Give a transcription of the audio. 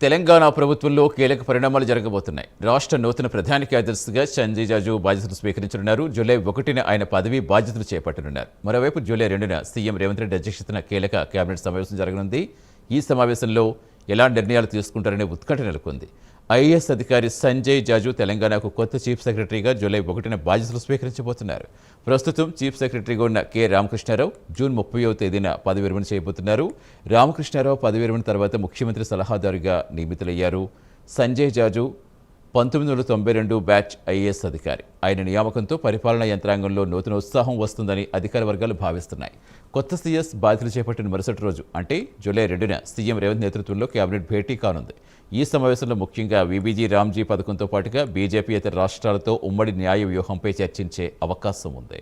తెలంగాణ ప్రభుత్వంలో కీలక పరిణామాలు జరగబోతున్నాయి. రాష్ట్ర నూతన ప్రధాన కార్యదర్శిగా సంజయ్ జాజు బాధ్యతలు స్వీకరించనున్నారు. జూలై 1న ఆయన పదవి బాధ్యతలు చేపట్టనున్నారు. మరోవైపు జూలై 2న సీఎం రేవంత్ రెడ్డి అధ్యక్షతన కీలక కేబినెట్ సమావేశం జరగనుంది. ఈ సమావేశంలో ఎలాంటి నిర్ణయాలు తీసుకుంటారనే ఉత్కంఠ నెలకొంది. ఐఏఎస్ అధికారి సంజయ్ జాజు తెలంగాణకు కొత్త చీఫ్ సెక్రటరీగా జూలై 1న బాధ్యతలు స్వీకరించబోతున్నారు. ప్రస్తుతం చీఫ్ సెక్రటరీగా ఉన్న కె రామకృష్ణారావు జూన్ 30వ తేదీన పదవి విరమణ చేయబోతున్నారు. రామకృష్ణారావు పదవి విరమణ తర్వాత ముఖ్యమంత్రి సలహాదారుగా నియమితులయ్యారు. సంజయ్ జాజు 1992 బ్యాచ్ ఐఏఎస్ అధికారి. ఆయన నియామకంతో పరిపాలనా యంత్రాంగంలో నూతన ఉత్సాహం వస్తుందని అధికార వర్గాలు భావిస్తున్నాయి. కొత్త సీఎస్ బాధ్యతలు చేపట్టిన మరుసటి రోజు అంటే జూలై 2న సీఎం రేవంత్ నేతృత్వంలో కేబినెట్ భేటీ కానుంది. ఈ సమావేశంలో ముఖ్యంగా వీబీజీ రామ్జీ పథకంతో పాటుగా బీజేపీ ఇతర రాష్ట్రాలతో ఉమ్మడి న్యాయ వ్యూహంపై చర్చించే అవకాశం ఉంది.